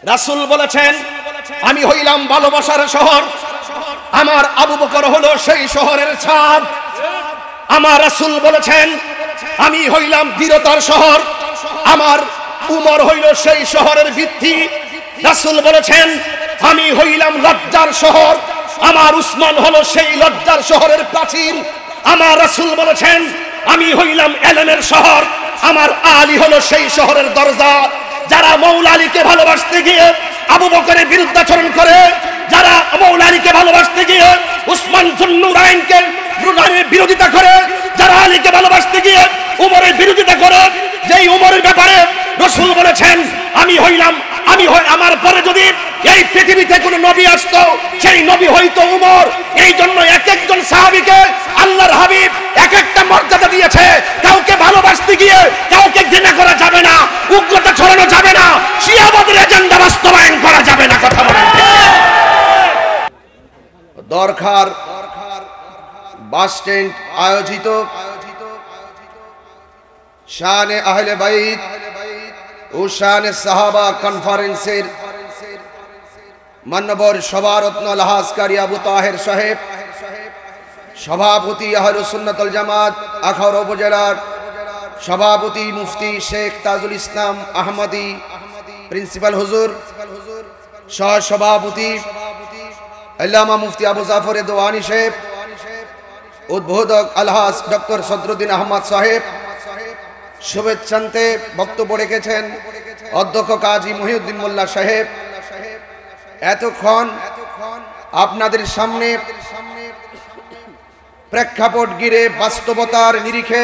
রাসূল বলেছেন, আমি হইলাম ভালোবাসার শহর, আমার আবু বকর হলো সেই শহরের ছাদ। আমার রাসূল বলেছেন, আমি হইলাম দৃঢ়তার শহর, আমার উমর হইল সেই শহরের ভিত্তি। রাসূল বলেছেন, আমি হইলাম লজ্জার শহর, আমার উসমান হলো সেই লজ্জার শহরের প্রাচীর। আমার রাসূল বলেছেন, আমি হইলাম এলেমের শহর, আমার আলী হলো সেই শহরের দরজা। যারা মৌলা আলীকে ভালোবাসতে গিয়ে আবু বকরের বিরুদ্ধাচরণ করে, যারা মৌলা আলীকে ভালোবাসতে গিয়ে উসমান জুন্নুরাইনকে বিরোধিতা করে, যারা আলীকে ভালোবাসতে গিয়ে উমরের বিরোধিতা করে, যেই উমরের ব্যাপারে রাসূল বলেছেন, আমার পরে যদি এই পৃথিবীতে কোনো নবী আসতো, সেই নবী হইতো উমর। এই জন্য এক একজন সাহাবীকে আল্লাহর হাবিব এক একটা মর্যাদা দিয়েছে। কাউকে ভালোবাসতে গিয়ে কাউকে ঘৃণা করা যাবে না, উগ্রতা ছড়ানো যাবে না, শিয়াবাদের এজেন্ডা বাস্তবায়ন করা যাবে না। কথা বলেন। দরখার বাস স্ট্যান্ড আয়োজিত শানে আহলে বাইত ও শানে সাহাবা কনফারেন্সের মানবর সভারত্ন আলহাজকারী আবু তাহের সাহেব, সভাপতি আহলুস সুন্নাত ওয়াল জামাত আখাউড়া উপজেলার সভাপতি মুফতি শেখ তাজুল ইসলাম আহমদী প্রিন্সিপাল হুজুর, সহ সভাপতি আল্লামা মুফতি আবু জাফর দোয়ানি সাহেব, উদ্বোধক আলহাজ ডক্টর সদরুদ্দিন আহমদ সাহেব, শুভেচ্ছান্তে বক্তব্য রেখেছেন অধ্যক্ষ কাজী মহিউদ্দিন মোল্লা সাহেব। এতক্ষণ আপনাদের সামনে প্রেক্ষাপট ঘিরে বাস্তবতার নিরিখে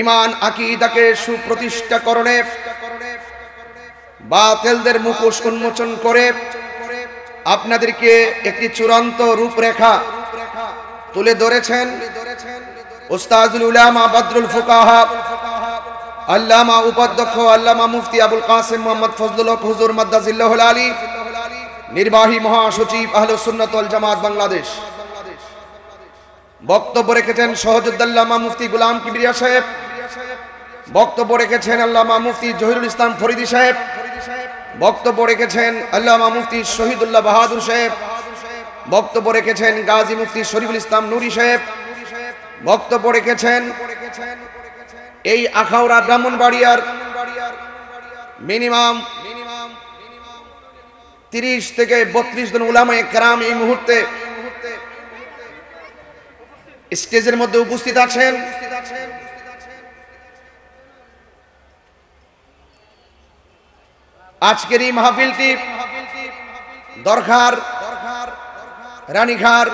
ঈমান আকীদাকে সুপ্রতিষ্ঠাকরণে বাতিলদের মুখোশ উন্মোচন করে আপনাদেরকে একটি চূড়ান্ত রূপরেখা তুলে ধরেছেন উস্তাজুল উলামা বদরুল ফুকাহা আল্লামা উপাধ্যক্ষ আল্লামা মুফতি আবুল কাসেম মোহাম্মদ ফজলুল হক হুজুর মাদ্দাজিল্লাহুল আলী, নির্বাহী মহাসচিব আহলুস সুন্নাত ওয়াল জামাত বাংলাদেশ। বক্তব্য রেখেছেন সহযোদ্দাল্লামা মুফতি গোলাম কিবরিয়া সাহেব, বক্তব্য রেখেছেন আল্লামা মুফতি জহিরুল ইসলাম ফরিদি সাহেব, বক্তব্য রেখেছেন আল্লামা মুফতি শহীদুল্লাহ বাহাদুর সাহেব, বক্তব্য রেখেছেন গাজী মুফতি শরীফুল ইসলাম নুরি সাহেব, বক্তব্য রেখেছেন এই আখাউড়া ব্রাহ্মণবাড়িয়ার মিনিমাম 30 থেকে 32 জন উলামায়ে কেরাম এই মুহূর্তে স্টেজের মধ্যে উপস্থিত আছেন। আজকের এই মাহফিলটি দরখার, রানীঘাট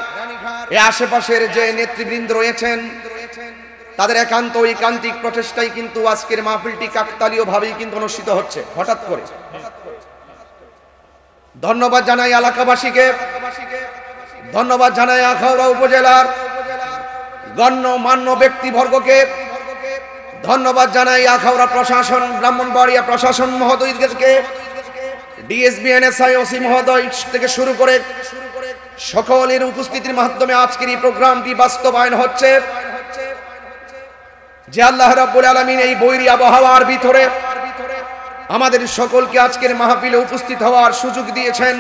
এই আশেপাশের যে নেতৃবৃন্দ রয়েছেন তাদের একান্ত ঐকান্তিক প্রচেষ্টায় কিন্তু আজকের মাহফিলটি কাকতালীয় ভাবেই কিন্তু অনুষ্ঠিত হচ্ছে। হঠাৎ করে ধন্যবাদ জানাই এলাকাবাসীকে, ধন্যবাদ জানাই আখাউড়া উপজেলার গণ্যমান্য ব্যক্তিবর্গকে, ধন্যবাদ জানাই আখাউড়া প্রশাসন, ব্রাহ্মণবাড়িয়া প্রশাসন মহোদয়কে, ডিএসবি এনএসআই ওসি মহোদয় থেকে শুরু করে সকলের উপস্থিতির মাধ্যমে আজকের এই প্রোগ্রামটি বাস্তবায়ন হচ্ছে। যে আল্লাহ রাব্বুল আলামিন এই বৈরী আবহাওয়ার ভিতরে আমাদের সকলকে আজকের মাহফিলে উপস্থিত হওয়ার সুযোগ দিয়েছেন,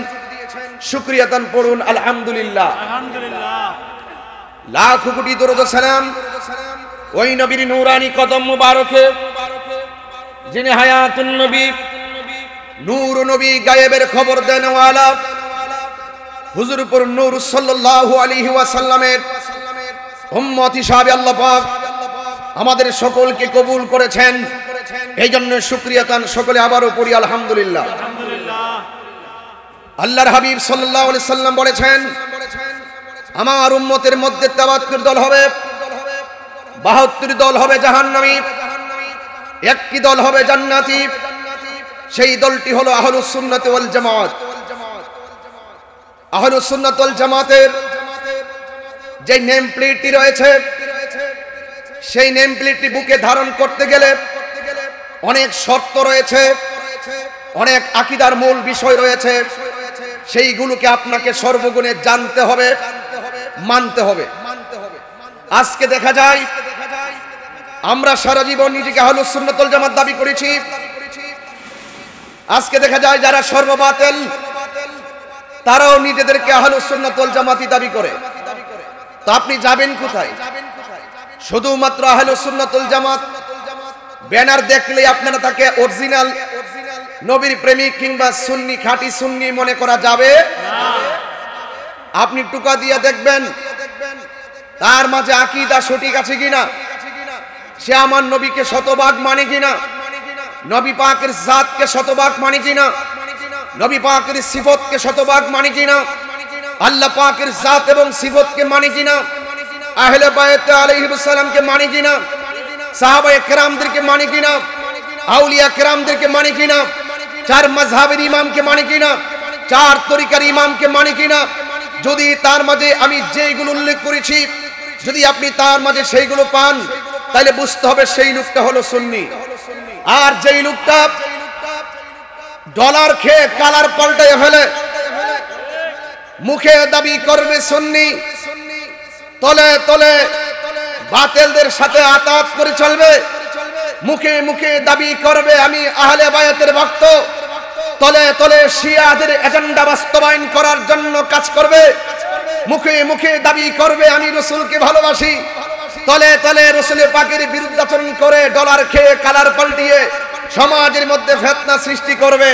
শুকরিয়া দান পড়ুন আলহামদুলিল্লাহ। লাখ কোটি দরুদ ও সালাম ওই নবীর নূরানি কদম মুবারকে, যিনি হায়াতুন নবী, নূর নবী, গায়েবের খবর দেনওয়ালা হুজুরপুর নূর সাল্লাল্লাহু আলাইহি ওয়াসাল্লামের উম্মত হিসাবে আল্লাহ পাক আমাদের সকলকে কবুল করেছেন। এই জন্য শুকরিয়া তান সকলে আবারও পড়ি আলহামদুলিল্লাহ। আল্লাহর হাবিব সাল্লাল্লাহু আলাইহি সাল্লাম বলেছেন, আমার উম্মতের মধ্যে 73 দল হবে, 72 দল হবে জাহান্নামী, একটি দল হবে জান্নাতি। সেই দলটি হলো আহলুস সুন্নাত ওয়াল জামাত। আহলুস সুন্নাত ওয়াল জামাতের যে নেম প্লেটটি রয়েছে, সেই নেম প্লেটটি বুকে ধারণ করতে গেলে অনেক শর্ত রয়েছে, অনেক আকীদার মূল বিষয় রয়েছে, সেইগুলোকে আপনাকে সর্বগুণে জানতে হবে, মানতে হবে। আজকে দেখা যায় আমরা সারা জীবন নিজেকে আহলুস সুন্নাত ওয়াল জামাত দাবি করেছি, আজকে দেখা যায় যারা সর্ববাতিল তারাও নিজেদেরকে আহলুস সুন্নাত ওয়াল জামাতি দাবি করে। তো আপনি যাবেন কোথায়? শুধুমাত্র আহলুস সুন্নাত ওয়াল জামাত ব্যানার দেখলে আপনারা তাকে অরিজিনাল নবীর প্রেমিক কিংবা সুন্নি খাঁটি সুন্নি মনে করা যাবে না। আপনি টুকা দিয়ে দেখবেন তার মাঝে আকীদা সঠিক আছে কিনা, সে আমার নবীকে শতভাগ মানে কিনা, নবী পাকের জাতকে শতভাগ মানে কিনা, নবী পাকের সিফতকে শতভাগ মানে কিনা, আল্লাহ পাকের জাত এবং সিফতকে মানে কিনা, আহলে বায়ত আলাইহিস সালামকে মানে কিনা, সাহাবায়ে কেরামদেরকে মানে কিনা, আউলিয়া কেরামদেরকে মানে কিনা, চার মাযহাবের ইমামকে মানে কিনা, চার তরিকার ইমামকে মানে কিনা। যদি তার মাঝে আমি যেইগুলো উল্লেখ করেছি যদি আপনি তার মাঝে সেইগুলো পান তাহলে বুঝতে হবে সেই লোকটা হলো সুন্নি। আর যেই লোকটা ডলার খেয়ে কালার পাল্টায় ফেলে, মুখে দাবি করবে সুন্নি, তলে তলে বাতিলদের সাথে আতাত করে চলবে, মুখে মুখে দাবি করবে আমি আহলে বায়াতের ভক্ত, তলে তলে শিয়াদের এজেন্ডা বাস্তবায়ন করার জন্য কাজ করবে, মুখে মুখে দাবি করবে আমি রাসূলকে ভালোবাসি, তলে তলে রাসূল পাকের বিরুদ্ধাচরণ করে ডলার খেয়ে কালার পাল্টিয়ে সমাজের মধ্যে ফিতনা সৃষ্টি করবে।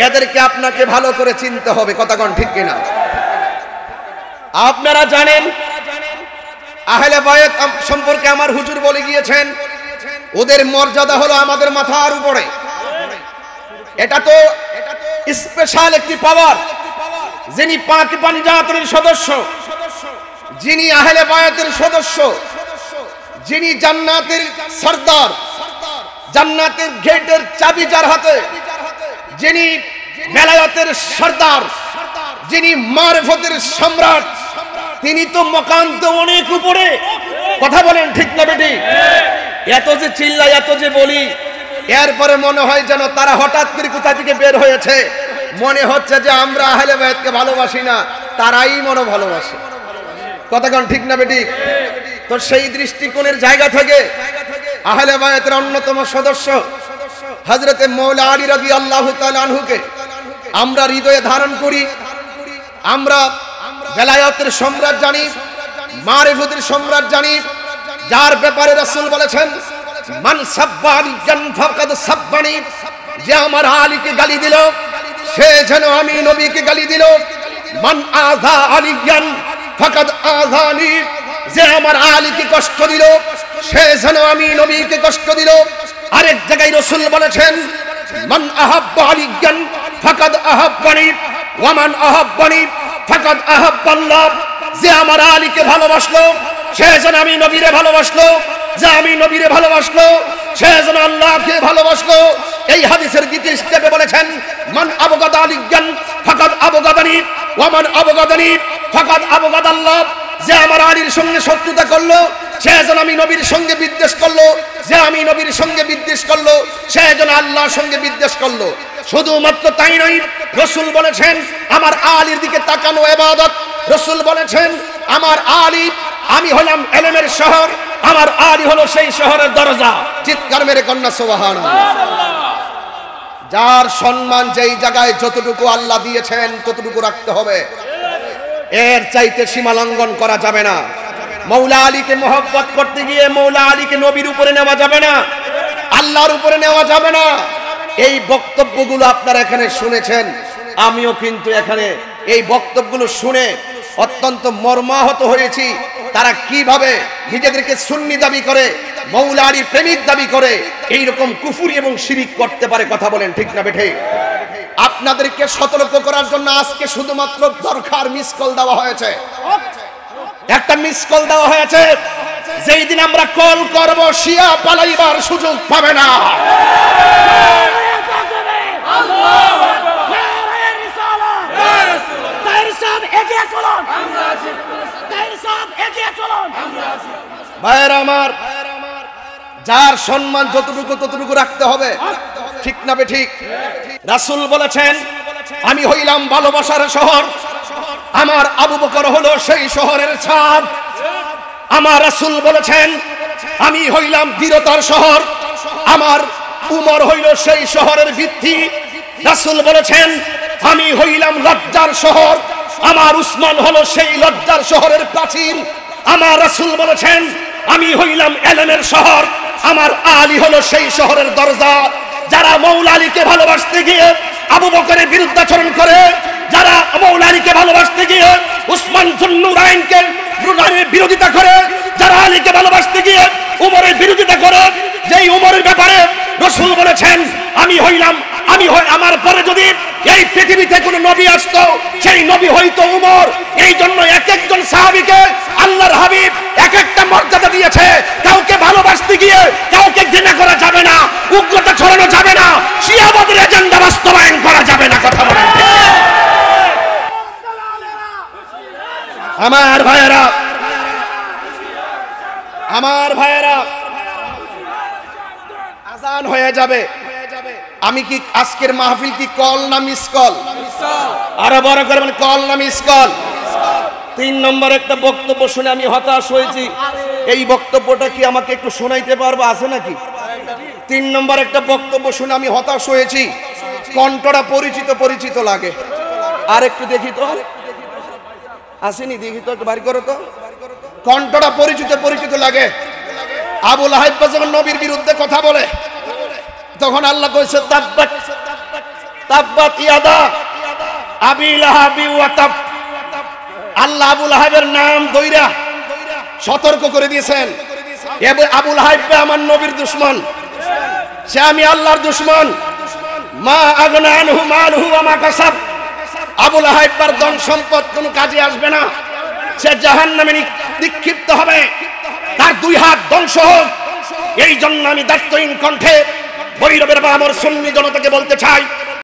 এদেরকে আপনাকে ভালো করে চিনতে হবে, কথা কোন ঠিক কিনা? আপনারা জানেন আহলে বায়াত সম্পর্কে আমার হুজুর বলে গিয়েছেন ওদের মর্যাদা হলো আমাদের মাথার উপরে। এটা তো স্পেশাল একটি পাওয়ার। যিনি পাক পাঞ্জাতের সদস্য, যিনি আহলে বায়াতের সদস্য, যিনি জান্নাতের সরদার, জান্নাতের গেটের চাবি যার হাতে, যিনি বেলায়েতের সরদার, যিনি মারফতের সম্রাট, তিনি তো মকাম তো অনেক উপরে। কথা বলেন ঠিক না বেটি? এত যে চিল্লাই এত যে বলি এরপরে মনে হয় যেন তারা হঠাৎ করে কোথা থেকে বের হয়েছে, মনে হচ্ছে যে আমরা আহলে বায়াতকে ভালোবাসি না, তারাই মনে ভালোবাসে। কথা কোন ঠিক না বেটি? তো সেই দৃষ্টিকোণের জায়গা থেকে আহলে বায়াতের অন্যতম সদস্য হযরতে মাওলা আলী রাদিয়াল্লাহু তাআলা আনহুকে আমরা হৃদয়ে ধারণ করি। আমরা বেলায়েতের সম্রাট জানি, মারিফতের সম্রাট জানি, যার ব্যাপারে রাসূল বলেছেন মান সাব্বা আলিয়ান ফাকাদ সাব্বানি, যে আমার আলীকে গালি দিল সে যেন আমি নবীকে গালি দিল। মান আযা আলিয়ান ফাকাদ আযানি, যে আমার আলীকে কষ্ট দিল সে যেন আমি নবীকে কষ্ট দিল। আরেক জায়গায় রাসূল বলেছেন মান আহাব্বা আলিয়ান ফাকাদ আহাব্বানি ওয়া মান আহাব্বানি ফাকাদ আহাব্বাল্লাহ, যে আমার আলীকে ভালোবাসলো সে যেন আমি নবীরে ভালোবাসলো, যে আমি নবীরে ভালোবাসলো সে যেন আল্লাহকে ভালোবাসলো। এই হাদিসের দ্বিতীয় স্টেপে বলেছেন মান আবগাদা আলিয়ান ফাকাদ আবগাদানি ওয়া মান আবগাদানি ফাকাদ আবগাদাল্লাহ, যে আমার আলীর সঙ্গে শত্রুতা করলো সে যেন আমি নবীর সঙ্গে বিদ্বেষ করলো, যে আমি নবীর সঙ্গে বিদ্বেষ করলো সে যেন আল্লাহর সঙ্গে বিদ্বেষ করলো। শুধুমাত্র তাই নয়, রাসূল বলেছেন আমার আলীর দিকে তাকানো ইবাদত। রাসূল বলেছেন আমার আলী, আমি হলাম ইলমের শহর, আমার আলী হলো সেই শহরের দরজা। চিৎকার মেরে কন্যা সুবহানাল্লাহ। যার সম্মান যেই জায়গায় যতটুকু আল্লাহ দিয়েছেন ততটুকু রাখতে হবে, এর চাইতে সীমা লঙ্ঘন করা যাবে না। মৌলা আলীকে মহব্বত করতে গিয়ে মৌলা আলীকে নবীর উপরে নেওয়া যাবে না, আল্লাহর উপরে নেওয়া যাবে না। এই বক্তব্যগুলো আপনারা এখানে শুনেছেন, আমিও কিন্তু এখানে এই বক্তব্যগুলো শুনে অত্যন্ত মর্মাহত হয়েছি। তারা কিভাবে নিজেদেরকে সুন্নি দাবি করে, মৌলা আলীর প্রেমিক দাবি করে এইরকম কুফরি এবং শিরিক করতে পারে। কথা বলেন ঠিক না বেঠে? আপনাদেরকে সতর্ক করার জন্য আজকে শুধুমাত্র দরকার মিস কল দেওয়া হয়েছে, একটা মিস কল দেওয়া হয়েছে। যেই দিন আমরা কল করব শিয়া পালাইবার সুযোগ পাবে না। ভাইয়েরা আমার, যার সম্মান যতটুকু ততটুকু রাখতে হবে, ঠিক না বে ঠিক? রাসূল বলেছেন আমি হইলাম ভালোবাসার শহর, আমার আবু বকর হলো সেই শহরের ছাদ। আমার রাসূল বলেছেন আমি হইলাম দৃঢ়তার শহর, আমার উমর হইল সেই শহরের ভিত্তি। রাসূল বলেছেন আমি হইলাম লজ্জার শহর, আমার উসমান হলো সেই লজ্জার শহরের প্রাচীর। আমার রাসূল বলেছেন আমি হইলাম ইলমের শহর, আমার আলী হলো সেই শহরের দরজা। যারা মৌলা আলীকে ভালোবাসতে গিয়ে আবু বকরের বিরুদ্ধাচরণ করে, যারা মৌলা আলীকে ভালোবাসতে গিয়ে উসমান জুন্নুরাইনকে বিরোধিতা করে, যারা আলীকে ভালোবাসতে গিয়ে উমরের বিরোধিতা করে, যেই উমরের ব্যাপারে রাসূল বলেছেন আমার পরে যদি এই পৃথিবীতে কোনো নবী আসতো সেই নবী হইতো উমর। এই জন্য এক একজন সাহাবীকে আল্লাহর হাবিব এক একটা মর্যাদা দিয়েছে। কাউকে ভালোবাসতে গিয়ে কাউকে ঘৃণা করা যাবে না, উগ্রতা ছড়ানো যাবে না, শিয়াবাদের এজেন্ডা বাস্তবায়ন করা যাবে না। কথা বলেন আমার ভাইয়েরা, আমার ভাইয়েরা, আজান হয়ে যাবে। আমি কি আজকের মাহফিল কি কল না মিস কল? আরো বড় করে বলেন কল না মিস কল? 3 নম্বর একটা বক্তব্য শুনে আমি হতাশ হয়েছি। এই বক্তব্যটা কি আমাকে একটু শোনাইতে পারবো? আছে নাকি? 3 নম্বর একটা বক্তব্য শুনে আমি হতাশ হয়েছি। কণ্ঠটা পরিচিত পরিচিত লাগে। আর একটু দেখি তো, আসেনি দেখি তো, একটু বাড়ি করো তো। কণ্ঠটা পরিচিত পরিচিত লাগে। আবু লাহাব যখন নবীর বিরুদ্ধে কথা বলে তখন আল্লাহ কইছে তাব্বাত তাব্বাত ইয়াদা আবি লাহাবি ওয়া তাব। আল্লাহ আবু লাহাবের নাম দইরা সতর্ক করে দিয়েছেন, আবু লাহাব আমার নবীর দুশমন, সে আমি আল্লাহর দুশমন। মা আগনা আনহু মালহু ওয়া মা কাসাব। আবু লাহাবের ধন সম্পদ কোনো কাজে আসবে না, সে জাহান্নামে নিক্ষিপ্ত হবে, তার 2 হাত ধ্বংস হোক। এই জন্য আমি দায়িত্বহীন কণ্ঠে ভৈরবের বা আমার সুন্নি জনতাকে বলতে চাই,